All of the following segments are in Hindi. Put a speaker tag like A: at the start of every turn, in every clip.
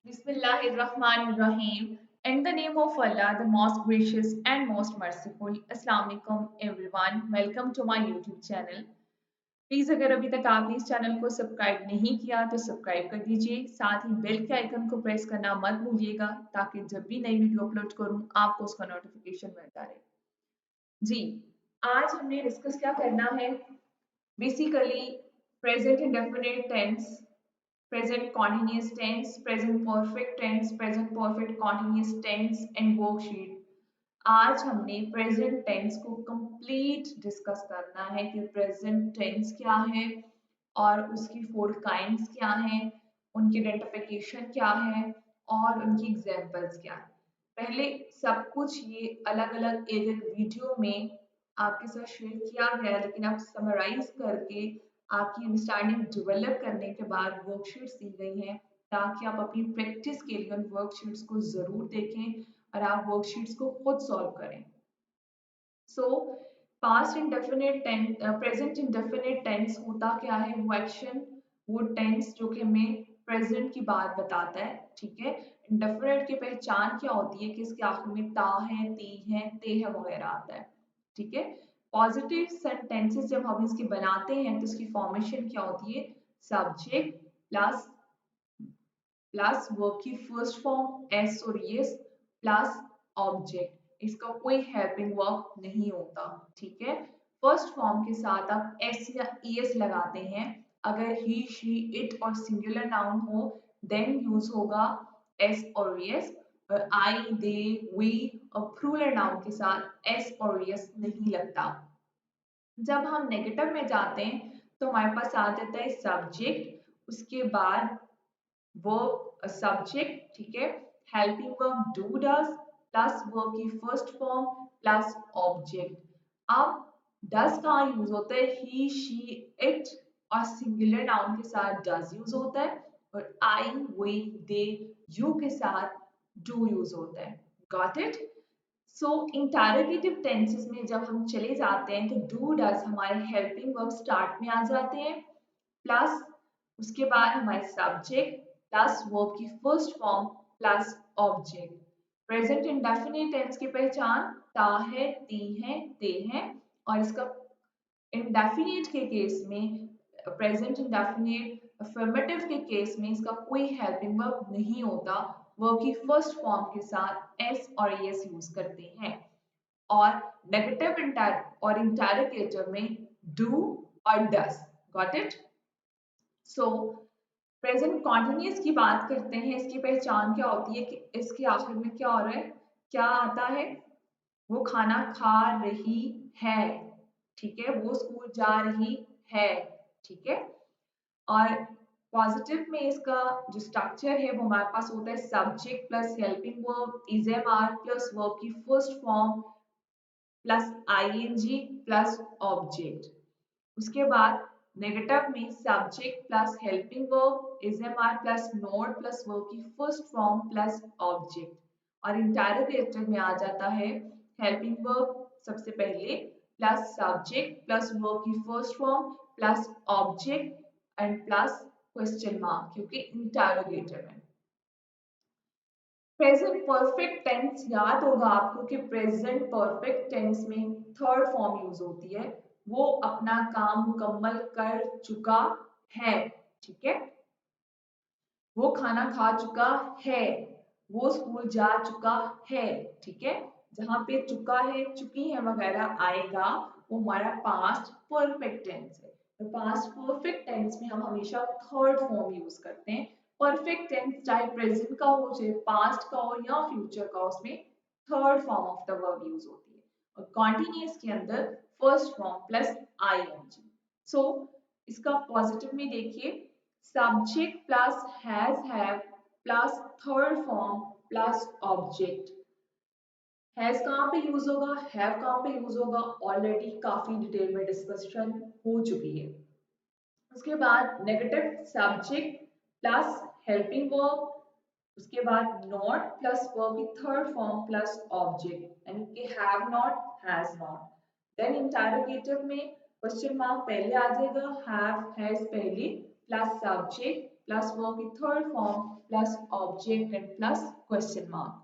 A: Bismillahirrahmanirrahim. In the name of Allah, the most gracious and most merciful. Assalamu alaikum everyone. Welcome to my YouTube channel. Please अगर अभी तक आपने इस चैनल को सब्सक्राइब नहीं किया तो सब्सक्राइब कर दीजिए। साथ ही बेल के आइकन को प्रेस करना मत भूलिएगा ताकि जब भी नई वीडियो अपलोड करूं आपको उसका नोटिफिकेशन मिलता रहे। जी, आज हमने डिस्कस क्या करना है, basically present indefinite tense, present continuous tense, present perfect tense, present perfect continuous tense and worksheet। आज हमने प्रेजेंट टेंस को कंप्लीट डिस्कस करना है कि प्रेजेंट टेंस क्या है और उसकी फोर काइंड्स क्या हैं, उनकी आइडेंटिफिकेशन क्या है और उनकी एग्जांपल्स क्या है। पहले सब कुछ ये अलग अलग एक एक वीडियो में आपके साथ शेयर किया गया है, लेकिन आप समराइज करके आपकी अंडरस्टैंडिंग डेवलप करने के बाद वर्कशीट्स दी गई हैं ताकि आप अपनी प्रैक्टिस के लिए उन वर्कशीट्स को ज़रूर देखें और आप वर्कशीट्स को खुद सॉल्व करें। So past indefinite tense, present indefinite tense होता क्या है, वो एक्शन, वो टेंस जो कि हमें प्रेजेंट की बात बताता है। ठीक है, इंडेफिनिट की पहचान क्या होती है कि इसके आखिर में ता है, ती है, ते है वगैरह आता है। ठीक है, पॉजिटिव सेंटेंसेस जब हम इसके बनाते हैं तो इसकी फॉर्मेशन क्या होती है, सब्जेक्ट प्लस प्लस वर्ब की फर्स्ट फॉर्म एस और यस प्लस ऑब्जेक्ट, इसका कोई हेल्पिंग वर्ब नहीं होता। ठीक है, फर्स्ट फॉर्म के साथ आप एस या एस लगाते हैं। अगर ही शी इट और सिंगुलर नाउन हो देन यूज होगा एस और यस, और आई दे वी और प्लूरल नाउन के साथ एस और यस नहीं लगता। जब हम नेगेटिव में जाते हैं तो हमारे पास आ जाता है सब्जेक्ट, उसके बाद वर्ब सब्जेक्ट, ठीक है, helping verb do does plus verb की फर्स्ट फॉर्म प्लस ऑब्जेक्ट। अब डज कहाँ यूज होता है, ही शी इट और सिंगुलर नाउन के साथ डज यूज होता है, और आई वी दे यू के साथ डू यूज होता है। Got it. So interrogative tenses में जब हम चले जाते हैं तो डू डज हमारे हेल्पिंग वर्ब स्टार्ट में आ जाते हैं, प्लस उसके बाद हमारे सब्जेक्ट प्लस वर्ब की first form plus object. Present indefinite tense की पहचान ता है, ती है, ते है, और इसका इंडेफिनिट के केस में, प्रेजेंट इंडेफिनिट अफर्मेटिव के केस में इसका कोई हेल्पिंग वर्ब नहीं होता, वर्ब की फर्स्ट फॉर्म के साथ एस और एस यूज करते हैं। और नेगेटिव और इंटरोगेटिव में डू और does. Got it. So present continuous की बात करते हैं, इसकी पहचान क्या होती है कि इसके आखिर में क्या हो रहा है, क्या आता है, वो खाना खा रही है, ठीक है, वो स्कूल जा रही है। ठीक है, और पॉजिटिव में इसका जो स्ट्रक्चर है वो हमारे पास होता है subject plus helping verb is am are plus verb की first form plus ING plus object. उसके बाद नेगेटिव में subject plus helping verb is am are plus not plus verb की फर्स्ट फॉर्म प्लस ऑब्जेक्ट। और इंटरोगेटिव में आ जाता है हेल्पिंग वर्ब सबसे पहले प्लस सब्जेक्ट प्लस वर्ब की first form plus object and plus question mark, क्योंकि इंटरोगेटिव है। प्रेजेंट परफेक्ट टेंस याद होगा आपको कि प्रेजेंट परफेक्ट टेंस में थर्ड फॉर्म यूज होती है, वो अपना काम मुकम्मल कर चुका है। ठीक है, वो खाना खा चुका है, वो स्कूल जा चुका है। ठीक है, जहां पे चुका है, चुकी है वगैरह आएगा वो हमारा पास्ट परफेक्ट टेंस है। तो पास्ट परफेक्ट टेंस में हम हमेशा थर्ड फॉर्म यूज करते हैं। परफेक्ट टेंस चाहे प्रेजेंट का हो, चाहे पास्ट का हो या फ्यूचर का, उसमें third form of the verb use होती है। और कॉन्टिन्यूअस के अंदर फर्स्ट फॉर्म प्लस आईएनजी। सो इसका पॉजिटिव में देखिए, subject plus have plus third form plus object. Has कहाँ पे यूज होगा, हैव कहाँ पे यूज होगा, ऑलरेडी काफी डिटेल में डिस्कशन हो चुकी है। उसके बाद negative subject plus helping verb, उसके बाद नॉट प्लस वर्ब की थर्ड फॉर्म प्लस ऑब्जेक्ट, यानी कि have not, has not. Then interrogative में क्वेश्चन मार्क पहले आ जाएगा, हैव हैज पहले प्लस सब्जेक्ट प्लस वर्ब की third form plus object and plus question mark.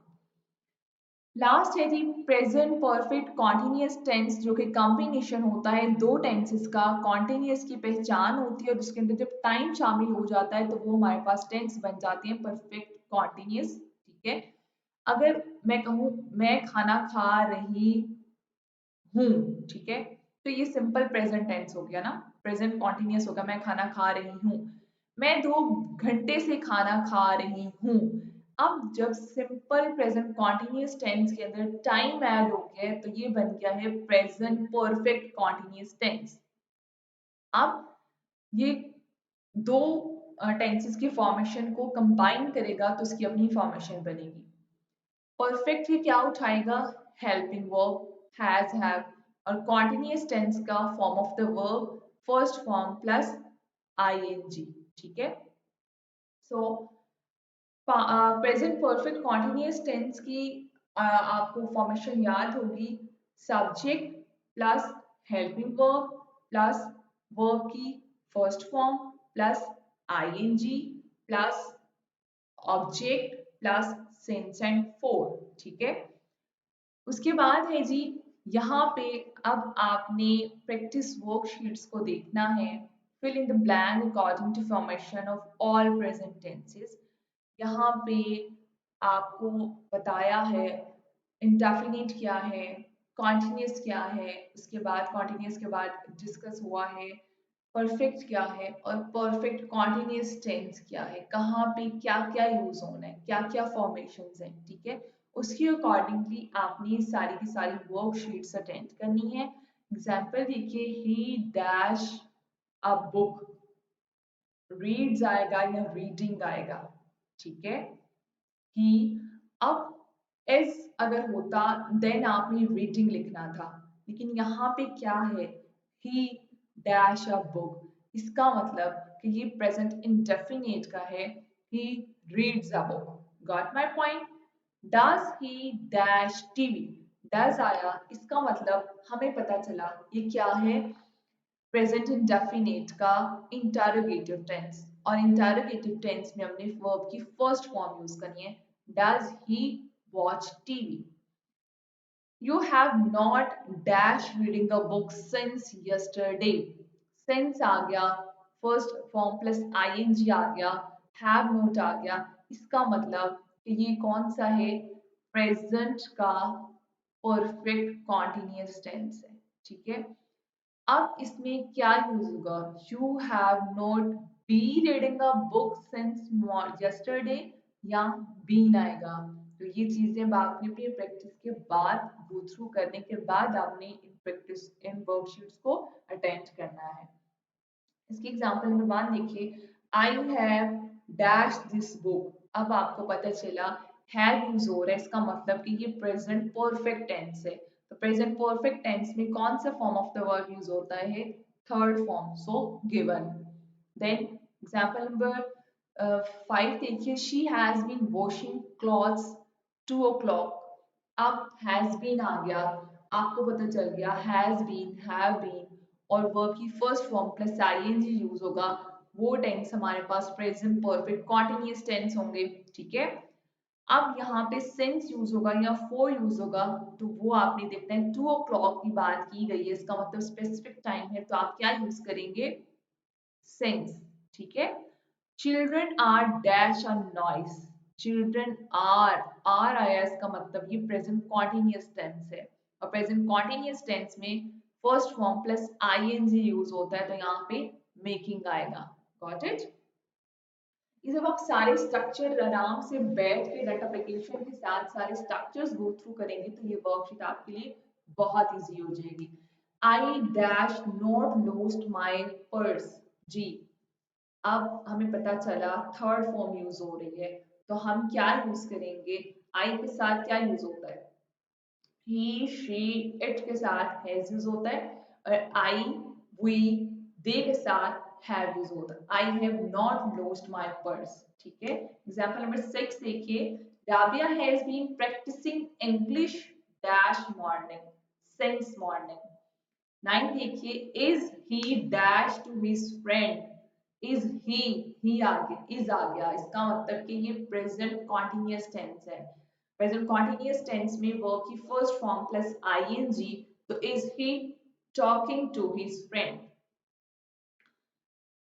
A: Last है जी प्रेजेंट परफेक्ट कॉन्टिन्यूस टेंस, जो कि कॉम्बिनेशन होता है दो टेंसेस का। कॉन्टिन्यूस की पहचान होती है और उसके अंदर जब टाइम शामिल हो जाता है तो वो हमारे पास टेंस बन जाते हैं परफेक्ट कॉन्टिन्यूस। ठीक है, अगर मैं कहूँ मैं खाना खा रही हूँ, ठीक है, तो ये सिंपल प्रेजेंट टेंस हो गया ना, प्रेजेंट कॉन्टिन्यूस होगा, मैं खाना खा रही हूँ। मैं 2 घंटे से खाना खा रही हूँ। अब जब सिंपल प्रेजेंट कॉन्टिन्यूस टेंस के अंदर टाइम ऐड हो गया है तो ये बन गया है प्रेजेंट परफेक्ट कॉन्टिन्यूस टेंस। अब ये दो टेंसेस की फॉर्मेशन को कंबाइन करेगा तो उसकी अपनी फॉर्मेशन बनेगी। परफेक्ट ये क्या उठाएगा, हेल्पिंग वर्ब, हैज, हैव, और कॉन्टिन्यूअस टेंस का form of the verb first form plus ING. ठीक है, so present perfect continuous tense की आपको फॉर्मेशन याद होगी, subject plus helping verb plus verb की first form plus ING plus object plus since and for. ठीक है, उसके बाद है जी यहाँ पे अब आपने प्रैक्टिस वर्कशीट्स को देखना है। Fill in the blank according to formation of all present tenses. यहाँ पे आपको बताया है इंडेफिनिट क्या है, कॉन्टिन्यूस क्या है, उसके बाद कॉन्टिन्यूस के बाद डिस्कस हुआ है परफेक्ट क्या है और परफेक्ट कॉन्टिन्यूस टेंस क्या है, कहाँ पे क्या क्या यूज होना है, क्या क्या फॉर्मेशंस हैं। ठीक है, उसके अकॉर्डिंगली आपने सारी की सारी वर्कशीट्स अटेंड करनी है। एग्जाम्पल देखिए, ही डैश अ बुक, रीड्स आएगा या रीडिंग आएगा। ठीक है, ही, अब एस अगर होता देन आपने रीडिंग लिखना था, लेकिन यहाँ पे क्या है, ही डैश अ बुक, इसका मतलब कि ये प्रेजेंट इंडेफिनिट का है, he reads a book. Got my point. Does he dash TV, does आया, इसका मतलब हमें पता चला ये क्या है, प्रेजेंट इंडेफिनिट का इंटरोगेटिव टेंस, और इंटरोगेटिव टेंस में हमने वर्ब की फर्स्ट फॉर्म यूज करनी है, does he watch TV. You have not dash reading a book since yesterday. Since आ गया, फर्स्ट फॉर्म प्लस आईएनजी आ गया, have not आ गया, इसका मतलब कि ये कौन सा है, प्रेजेंट का परफेक्ट कॉन्टिन्यूअस टेंस है। ठीक है, अब इसमें क्या यूज होगा, you have not be reading a book since yesterday या बीन आएगा। तो ये चीजें आपने अपनी प्रैक्टिस के बाद गो थ्रू करने के बाद आपने इन प्रैक्टिस इन वर्कशीट्स को अटेंड करना है। इसकी एग्जांपल नंबर 1 देखिए, I have dash this book. अब आपको पता चला हैव यूज हो रहा है, इसका मतलब कि ये प्रेजेंट परफेक्ट टेंस है। तो प्रेजेंट परफेक्ट टेंस में कौन सा form of the verb use होता है, third form, so given. Then example number 5 देखिए, she has been washing clothes 2 o'clock। अब हैज बीन आ गया, आपको पता चल गया हैज बीन, हैव बीन और वर्ब की first form plus ING use होगा, वो टेंस हमारे पास प्रेजेंट परफेक्ट कॉन्टिन्यूअस टेंस होंगे। ठीक है, अब यहाँ पे सिंस यूज होगा या फोर यूज होगा, तो वो आपने देखना है 2 o'clock की बात की गई है, इसका मतलब स्पेसिफिक टाइम है, तो आप क्या यूज करेंगे, सिंस। ठीक है, children are dash a noise, children are आया, इसका मतलब ये प्रेजेंट कॉन्टिन्यूअस टेंस है, और प्रेजेंट कॉन्टिन्यूअस टेंस में first form plus ING use होता है, तो यहाँ पे मेकिंग आएगा। Got it. ये जब आप सारे स्ट्रक्चर आराम से बैठ के डाटा एप्लीकेशन के साथ सारे स्ट्रक्चर्स गो थ्रू करेंगे तो ये वर्कशीट आपके लिए बहुत इजी हो जाएगी। I dash not lost my purse, जी, अब हमें पता चला थर्ड फॉर्म यूज हो रही है, तो हम क्या यूज करेंगे, आई के साथ क्या यूज होता है, ही शी इट के साथ हैज यूज होता है, और आई वी दे के साथ हैव यूज होता है, I have not lost my purse. ठीक है, एग्जांपल नंबर 6 देखिए, Rabia has been practising English dash morning, since morning. 9 देखिए, is he dash to his friend, is he he आ गया, इज आ गया, इसका मतलब कि ये प्रेजेंट कॉन्टिन्यूअस टेंस है। प्रेजेंट कॉन्टिन्यूअस टेंस में वर्ब की फर्स्ट फॉर्म प्लस आईएनजी, तो is he talking to his friend.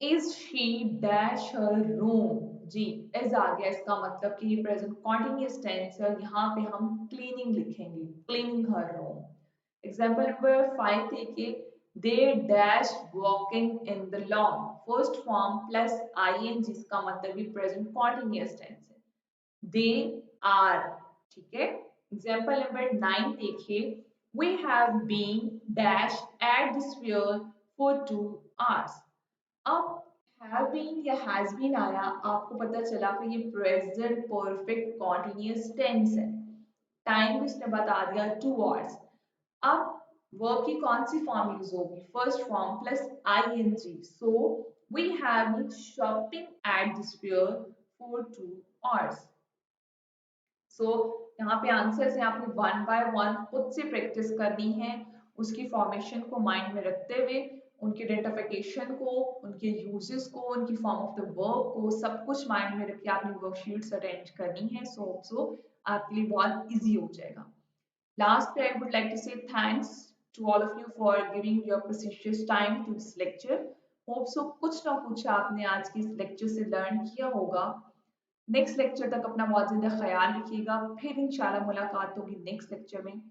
A: Is she dash her room, ji is आ गया, इसका मतलब कि ये प्रेजेंट कॉन्टिन्यूअस टेंस है। यहाँ पे हम क्लीनिंग लिखेंगे, cleaning her room. Example number 5 देखिए, they dash walking in the lawn, first form plus ING, इसका मतलब ये प्रेजेंट कॉन्टिन्यूअस टेंस है। दे आर, ठीक है। एग्जाम्पल नंबर 9 देखिए, we have been dash at the sphere for 2 hours। अब हैव बीन या हैज बीन आया, आपको पता चला कि ये प्रेजेंट परफेक्ट कॉन्टिन्यूअस टेंस है। टाइम उसने बता दिया 2 hours। अब वर्ब की कौन सी फॉर्म यूज होगी, first form plus ING, so we have been shopping at the sphere for 2 hours। So यहाँ पे आंसर्स है, आपने वन बाय वन खुद से प्रैक्टिस करनी है, उसकी फॉर्मेशन को माइंड में रखते हुए, उनके आइडेंटिफिकेशन को, उनके यूजेस को, उनकी फॉर्म ऑफ द वर्ब को, सब कुछ माइंड में रख के आपने वर्कशीट्स अटेंड करनी है। सो आपके लिए बहुत इजी हो जाएगा। Lastly, I would like to say thanks to all of you for giving your precious time to this lecture. Hope so कुछ ना कुछ आपने आज की इस लेक्चर से लर्न किया होगा। नेक्स्ट लेक्चर तक अपना बहुत ज्यादा ख्याल रखिएगा, फिर इंशाल्लाह मुलाकात होगी नेक्स्ट लेक्चर में।